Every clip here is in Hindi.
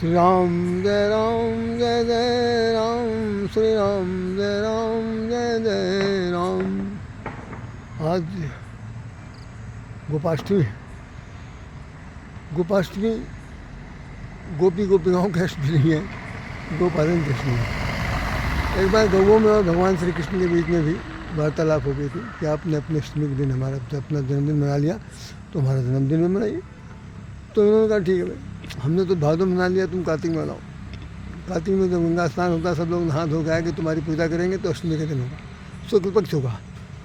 श्री राम जय जय राम, श्री राम जय जय राम। आज गोपाष्टमी गोपी गोपिकाओं का अष्टमी है, गोपालन की अष्टमी है। एक बार गौओं में और भगवान श्री कृष्ण के बीच में भी वार्तालाप हो गई थी कि आपने अपने अष्टमी के दिन हमारा अपना जन्मदिन मना लिया तो हमारा जन्मदिन में मनाइए। तो उन्होंने कहा ठीक है भाई, हमने तो भादों मना लिया, तुम कार्तिक में मनाओ। कार्तिक में जब गंगा स्नान होता है, सब लोग नहा धो गए कि तुम्हारी पूजा करेंगे तो अष्टमी के दिन होगा, शुक्ल पक्ष होगा।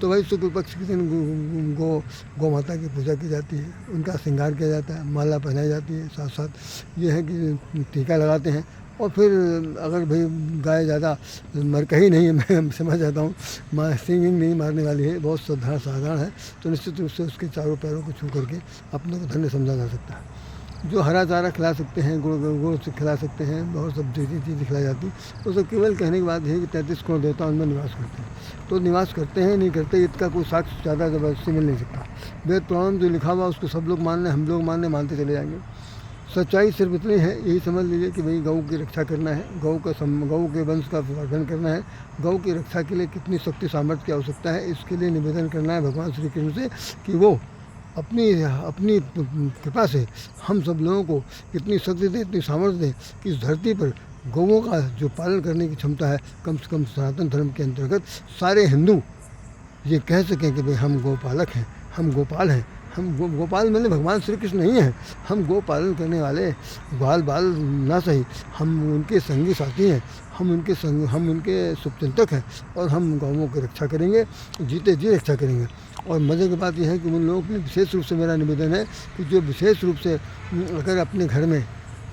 तो भाई शुक्ल पक्ष के दिन गौ माता की पूजा की जाती है, उनका श्रृंगार किया जाता है, माला पहनाई जाती है, साथ साथ ये है कि टीका लगाते हैं। और फिर अगर भाई गाय ज़्यादा मरकही नहीं है, मैं समझ जाता हूँ सिंगिंग नहीं मारने वाली है, बहुत साधारण है, तो निश्चित रूप से उसके चारों पैरों को छू करके अपने को धन्य समझा जा सकता है। जो हरा चारा खिला सकते हैं, गुड़ से खिला सकते हैं, बहुत सब चीज़ खिलाई जाती है। तो सब केवल कहने की बात है कि 33 करोड़ देवता उनमें निवास करते हैं। तो निवास करते हैं नहीं करते इसका कोई साक्ष्य ज़्यादा ज़बरदस्ती मिल नहीं सकता। वेद पुराण में जो लिखा हुआ उसको सब लोग मान रहे, हम लोग मानते चले जाएंगे। सच्चाई सिर्फ इतनी है, यही समझ लीजिए कि भाई गौ की रक्षा करना है, गौ के वंश का वर्धन करना है। गौ की रक्षा के लिए कितनी शक्ति सामर्थ्य की आवश्यकता है, इसके लिए निवेदन करना है भगवान श्री कृष्ण से कि वो अपनी कृपा से हम सब लोगों को इतनी शक्ति दे, इतनी सामर्थ्य दे कि इस धरती पर गौओं का जो पालन करने की क्षमता है, कम से कम सनातन धर्म के अंतर्गत सारे हिंदू ये कह सकें कि भाई हम गोपालक हैं, हम गोपाल हैं। हम गोपाल मैंने भगवान श्री कृष्ण नहीं हैं, हम गो पालन करने वाले ग्वाल बाल ना सही, हम उनके संगी साथी हैं, हम उनके शुभचिंतक हैं और हम गौओं की रक्षा करेंगे, जीते जी रक्षा करेंगे। और मज़े की बात यह है कि उन लोगों के लिए विशेष रूप से मेरा निवेदन है कि जो विशेष रूप से अगर अपने घर में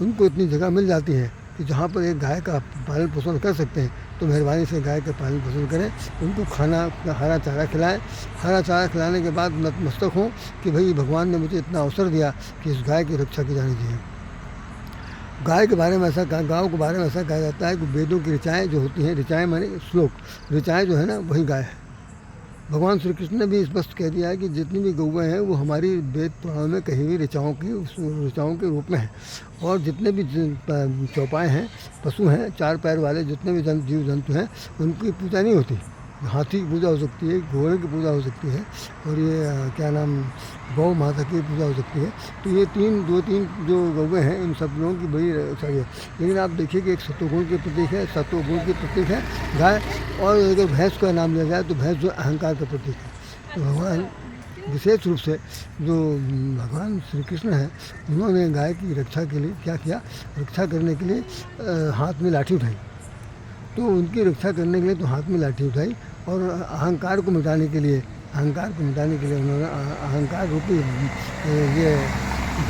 उनको इतनी जगह मिल जाती है कि जहाँ पर एक गाय का पालन पोषण कर सकते हैं, तो मेहरबानी से गाय का पालन पोषण करें, उनको खाना हरा चारा खिलाएं। हरा चारा खिलाने के बाद नतमस्तक हों कि भाई भगवान ने मुझे इतना अवसर दिया कि इस गाय की रक्षा की जानी चाहिए। गाय के बारे में गाँव के बारे में ऐसा कहा जाता है कि वेदों की ऋचाएँ जो होती हैं, ऋचाएँ माने श्लोक, ऋचाएँ जो है ना वही गाय है। भगवान श्री कृष्ण ने भी स्पष्ट कह दिया है कि जितनी भी गौएँ हैं वो हमारी वेद पुराण में कहीं भी ऋचाओं के रूप में हैं। और जितने भी चौपाए हैं, पशु हैं, चार पैर वाले जितने भी जीव जंतु हैं, उनकी पूजा नहीं होती। हाथी की पूजा हो सकती है, घोड़े की पूजा हो सकती है, और ये क्या नाम गौ माता की पूजा हो सकती है। तो ये दो तीन जो गौएँ हैं इन सब लोगों की बड़ी रक्षा है। लेकिन आप देखिए कि एक सत्वगुण के प्रतीक है, सत्वगुण के प्रतीक है गाय। और अगर भैंस का नाम लिया जाए तो भैंस जो अहंकार का प्रतीक है। तो भगवान विशेष रूप से जो भगवान श्री कृष्ण हैं, उन्होंने गाय की रक्षा के लिए क्या किया, रक्षा करने के लिए हाथ में लाठी उठाई। तो उनकी रक्षा करने के लिए तो हाथ में लाठी उठाई, और अहंकार को मिटाने के लिए उन्होंने अहंकार रूपी ये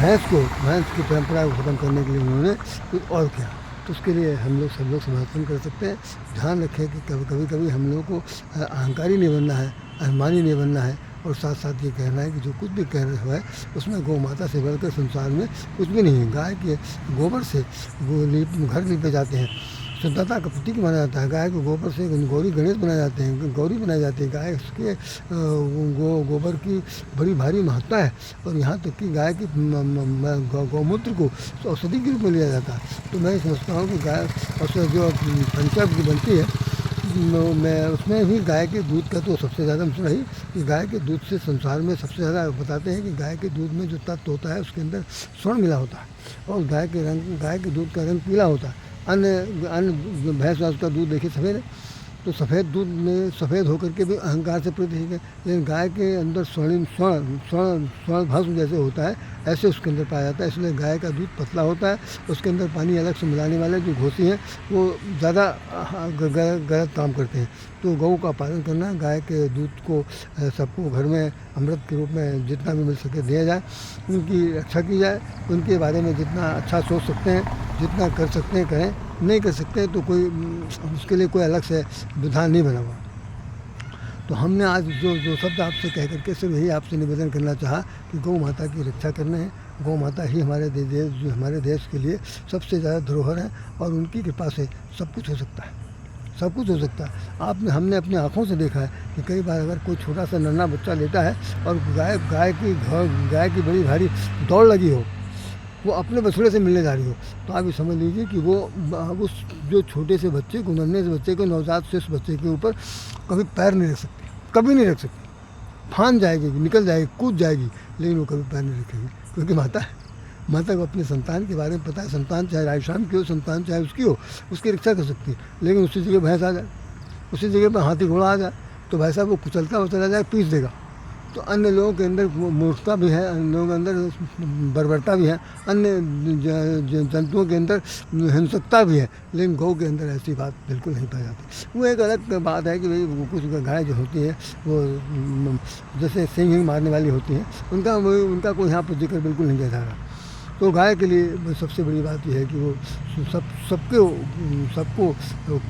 भैंस की परंपरा को ख़त्म करने के लिए उन्होंने कुछ और किया। तो उसके लिए सब लोग समर्थन कर सकते हैं। ध्यान रखें कि कभी हम लोगों को अहंकारी नहीं बनना है, अभिमानी नहीं बनना है। और साथ साथ ये कहना है कि जो कुछ भी कह रहा है उसमें गौ माता से बढ़कर संसार में कुछ भी नहीं है। गाय के गोबर से घर लीपे जाते हैं, शुद्धता का प्रतीक माना जाता है। गाय को गोबर से गौरी गणेश बनाए जाते हैं, गौरी बनाई जाती है। गाय के गोबर की बड़ी भारी महत्ता है। और यहाँ तक कि गाय की गौमूत्र को औषधि के रूप में लिया जाता है। तो मैं समझता हूँ कि गाय और जो पंचायत की बनती है, मैं उसमें भी गाय के दूध का तो सबसे ज़्यादा सुना ही कि गाय के दूध से संसार में सबसे ज़्यादा बताते हैं कि गाय के दूध में जो तत्व होता है उसके अंदर स्वर्ण मिला होता है, और गाय के दूध का रंग पीला होता है। अन्य भैंस का दूध देखिए सफ़ेद है, तो सफ़ेद दूध में सफ़ेद होकर के भी अहंकार से प्रतीक है। लेकिन गाय के अंदर स्वर्ण भस्म जैसे होता है, ऐसे उसके अंदर पाया जाता है। इसलिए गाय का दूध पतला होता है, उसके अंदर पानी अलग से मिलाने वाले जो घोसी हैं वो ज़्यादा गलत काम करते हैं। तो गौ का पालन करना, गाय के दूध को सबको घर में अमृत के रूप में जितना भी मिल सके दिया जाए, उनकी रक्षा की जाए, उनके बारे में जितना अच्छा सोच सकते हैं, जितना कर सकते हैं करें, नहीं कर सकते तो कोई उसके लिए कोई अलग से विधान नहीं बना हुआ। तो हमने आज जो शब्द आपसे कह करके सिर्फ यही आपसे निवेदन करना चाहा कि गौ माता की रक्षा करना है। गौ माता ही हमारे देश के लिए सबसे ज़्यादा धरोहर है, और उनकी कृपा से सब कुछ हो सकता है, सब कुछ हो सकता है। हमने अपनी आँखों से देखा है कि कई बार अगर कोई छोटा सा नन्हा बच्चा लेता है और गाय की बड़ी भारी दौड़ लगी हो, वो अपने बछड़े से मिलने जा रही हो, तो आप ये समझ लीजिए कि वो उस जो छोटे से बच्चे को, नन्हे से बच्चे को, नवजात शिशु बच्चे के ऊपर कभी पैर नहीं रख सकती, कभी नहीं रख सकती। फान जाएगी, निकल जाएगी, कूद जाएगी, लेकिन वो कभी पैर नहीं रखेगी, क्योंकि माता है। माता को अपने संतान के बारे में पता है। संतान चाहे रायशाम की हो, संतान चाहे उसकी हो, उसकी रक्षा कर सकती है। लेकिन उसी जगह भैंस आ जाए, उसी जगह पर हाथी घोड़ा आ जाए, तो भैंसा वो कुचलता हुआ चला जाए, पीस देगा। तो अन्य लोगों के अंदर मूर्खता भी है, अन्य लोगों के अंदर बर्बरता भी है, अन्य जंतुओं के अंदर हिंसकता भी है, लेकिन गौ के अंदर ऐसी बात बिल्कुल नहीं पाई जाती। वो एक अलग बात है कि भाई कुछ गाय जो होती हैं वो जैसे सिंह मारने वाली होती हैं, उनका कोई यहाँ पर जिक्र बिल्कुल नहीं किया जा रहा। तो गाय के लिए सबसे बड़ी बात यह है कि वो सबको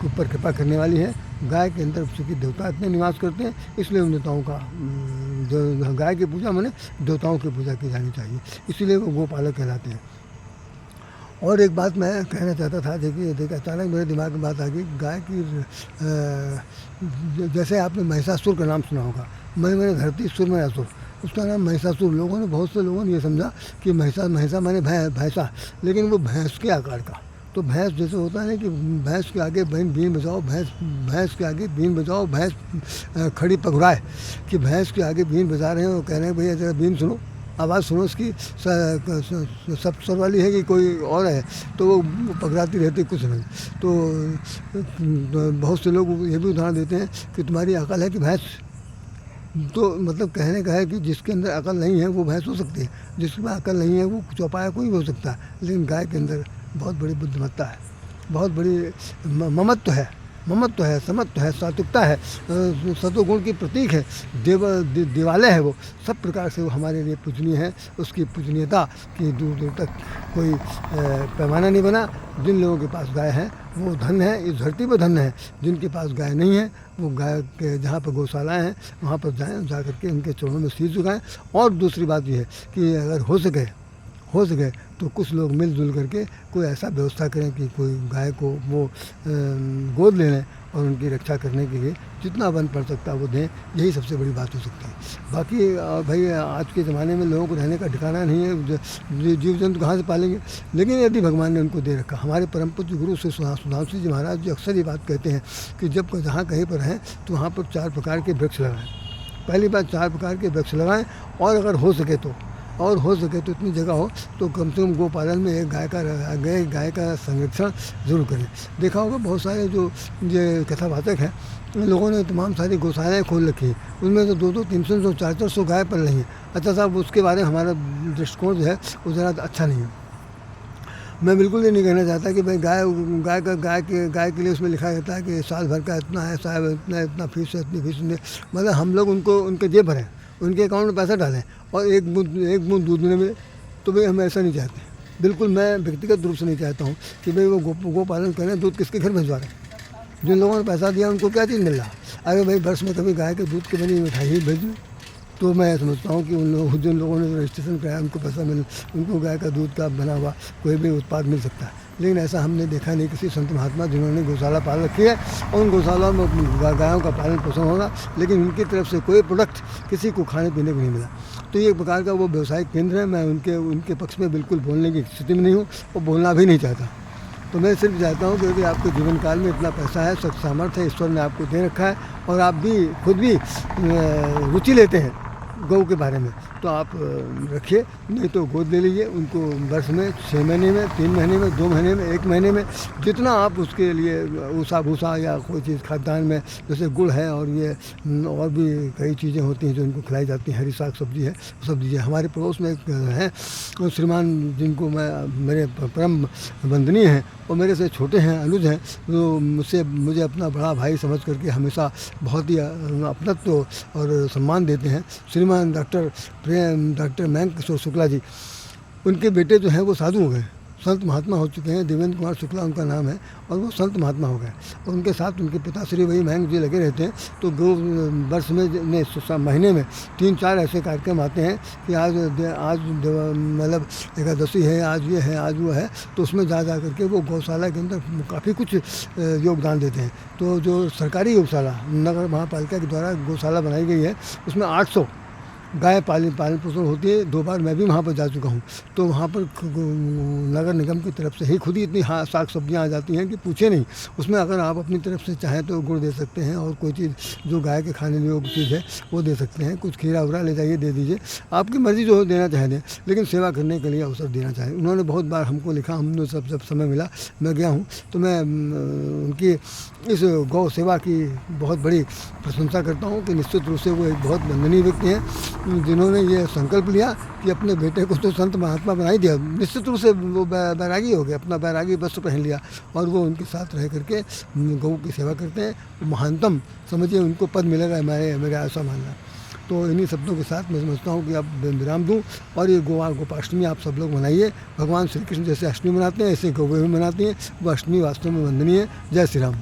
ऊपर कृपा करने वाली है। गाय के अंदर चूँकि देवता इतने निवास करते हैं, इसलिए उन देवताओं का गाय की पूजा माने देवताओं की पूजा की जानी चाहिए, इसीलिए वो गोपालक कहलाते हैं। और एक बात मैं कहना चाहता था, देखिए अचानक मेरे दिमाग में बात आ गई। गाय की जैसे आपने महिषासुर का नाम सुना होगा, मैंने धरती सुर में असुर, उसका नाम महिषासुर। लोगों ने, बहुत से लोगों ने ये समझा कि महिषा माने भैंसा, लेकिन वो भैंस के आकार का। तो भैंस जैसे होता है ना कि भैंस के आगे बीन बजाओ, भैंस के आगे बीन बजाओ, भैंस खड़ी पगुराए, कि भैंस के आगे बीन बजा रहे हैं और कह रहे हैं भैया जरा बीन सुनो, आवाज़ सुनो उसकी, सब स्वर वाली है कि कोई और है, तो वो पकड़ाती रहती कुछ नहीं। तो बहुत से लोग ये भी उदाहरण देते हैं कि तुम्हारी अकल है कि भैंस, तो मतलब कहने का है कि जिसके अंदर अकल नहीं है वो भैंस हो सकती है, जिसके पास अकल नहीं है वो चौपाया कोई भी हो सकता है। लेकिन गाय के अंदर बहुत बड़ी बुद्धिमत्ता है, बहुत बड़ी ममत्व है, समत्व है, सात्विकता है, सत्वगुण की प्रतीक है, दिवालय है। वो सब प्रकार से वो हमारे लिए पूजनीय है। उसकी पूजनीयता की दूर दूर तक कोई पैमाना नहीं बना। जिन लोगों के पास गाय है वो धन है, इस धरती पर धन है। जिनके पास गाय नहीं है वो गाय के जहाँ पर गौशालाएँ हैं वहाँ पर जाएँ, जा करके उनके चरणों में शीश झुकाएँ। और दूसरी बात ये है कि अगर हो सके तो कुछ लोग मिलजुल करके कोई ऐसा व्यवस्था करें कि कोई गाय को वो गोद ले लें और उनकी रक्षा करने के लिए जितना वन पड़ सकता है वो दें। यही सबसे बड़ी बात हो सकती है। बाकी भाई आज के ज़माने में लोगों को रहने का ठिकाना नहीं है, जीव जंतु कहाँ से पालेंगे। लेकिन यदि भगवान ने उनको दे रखा, हमारे परम पूज्य गुरु श्री सुधांशु जी महाराज जी अक्सर ये बात कहते हैं कि जब जहाँ कहीं पर हैं तो वहाँ पर 4 प्रकार के वृक्ष लगाएँ। पहली बात 4 प्रकार के वृक्ष लगाएँ, और अगर हो सके तो इतनी जगह हो तो कम से कम गोपालन में एक गाय का संरक्षण जरूर करें। देखा होगा बहुत सारे जो ये कथावाचक हैं, इन लोगों ने तमाम सारी गौशालाएँ खोल रखी हैं, उनमें तो 200, 300, 400 गाय पल रही हैं। अच्छा साहब, उसके बारे में हमारा दृष्टिकोण जो है वो ज़रा अच्छा नहीं है। मैं बिल्कुल ये नहीं कहना चाहता कि भाई गाय के लिए उसमें लिखा रहता है कि साल भर का इतना है, साहब इतना फीस है, इतनी फीस नहीं। मतलब हम लोग उनको उनके जेब भरें, उनके अकाउंट में पैसा डालें और एक बूंद दूध नहीं मिले, तो भाई हम ऐसा नहीं चाहते। बिल्कुल मैं व्यक्तिगत रूप से नहीं चाहता हूँ कि भाई वो गोपालन करें, दूध किसके घर भिजवा रहे हैं। जिन लोगों ने पैसा दिया उनको क्या चीज़ मिल रहा है। अगर भाई वर्ष में कभी गाय के दूध की बनी मिठाई ही भेज दें तो मैं समझता हूँ कि जिन लोगों ने रजिस्ट्रेशन कराया उनको पैसा उनको गाय का दूध का बना हुआ कोई भी उत्पाद मिल सकता है। लेकिन ऐसा हमने देखा नहीं किसी संत महात्मा जिन्होंने गौशाला पाल रखी है और उन गौशालाओं में गायों का पालन पोषण होगा, लेकिन उनकी तरफ से कोई प्रोडक्ट किसी को खाने पीने को नहीं मिला। तो ये एक प्रकार का वो व्यवसायिक केंद्र है। मैं उनके पक्ष में बिल्कुल बोलने की स्थिति में नहीं हूँ और बोलना भी नहीं चाहता। तो मैं सिर्फ चाहता हूँ कि आपके जीवन काल में इतना पैसा है, सब सामर्थ्य है, ईश्वर ने आपको दे रखा है और आप भी खुद भी रुचि लेते हैं गौ के बारे में, तो आप रखिए। नहीं तो गोद ले लीजिए उनको। वर्ष में 6 महीने में, 3 महीने में, 2 महीने में, 1 महीने में, जितना आप उसके लिए ऊसा भूसा या कोई चीज़ खाद्यान्न में, जैसे गुड़ है और ये और भी कई चीज़ें होती हैं जो उनको खिलाई जाती हैं, हरी साग सब्जी है, सब दीजिए। हमारे पड़ोस में एक हैं श्रीमान जिनको मेरे परम वंदनीय हैं और मेरे से छोटे हैं, अनुज हैं, तो मुझे अपना बड़ा भाई समझ करके हमेशा बहुत ही अपनत्व और सम्मान देते हैं। श्रीमान डॉक्टर मयंक किशोर शुक्ला जी, उनके बेटे जो हैं वो साधु हो गए, संत महात्मा हो चुके हैं। देवेंद्र कुमार शुक्ला उनका नाम है और वो संत महात्मा हो गए। और उनके साथ उनके पिताश्री वही मयंक जी लगे रहते हैं। तो वर्ष में महीने में 3-4 ऐसे कार्यक्रम आते हैं कि आज मतलब एकादशी है, आज ये है, आज वो है, तो उसमें जा करके वो गौशाला के अंदर काफ़ी कुछ योगदान देते हैं। तो जो सरकारी गौशाला नगर महापालिका के द्वारा गौशाला बनाई गई है उसमें गाय पालन पोषण होती है। 2 बार मैं भी वहाँ पर जा चुका हूँ। तो वहाँ पर नगर निगम की तरफ से ही खुद ही इतनी साग सब्जियाँ आ जाती हैं कि पूछे नहीं। उसमें अगर आप अपनी तरफ से चाहें तो गुड़ दे सकते हैं और कोई चीज़ जो गाय के खाने योग्य चीज़ है वो दे सकते हैं। कुछ खीरा उरा ले जाइए, दे दीजिए, आपकी मर्ज़ी जो हो देना चाहे दें, लेकिन सेवा करने के लिए अवसर देना चाहिए। उन्होंने बहुत बार हमको लिखा, हमने जब समय मिला मैं गया हूँ तो मैं उनकी इस गौ सेवा की बहुत बड़ी प्रशंसा करता हूँ कि निश्चित रूप से वो एक बहुत वंदनीय व्यक्ति हैं जिन्होंने ये संकल्प लिया कि अपने बेटे को तो संत महात्मा बना ही दिया। निश्चित रूप से वो बैरागी हो गए, अपना बैरागी वस्त्र पहन लिया और वो उनके साथ रह करके गौ की सेवा करते हैं। महानतम समझिए उनको पद मिलेगा, मेरा ऐसा मानना। तो इन्हीं शब्दों के साथ मैं समझता हूँ कि अब विराम दूँ और ये गोपाष्टमी आप सब लोग मनाइए। भगवान श्री कृष्ण जैसे अष्टमी मनाते हैं ऐसे गौवे भी मनाती हैं। वो अष्टमी वास्तव में वंदनीय है। जय श्री राम।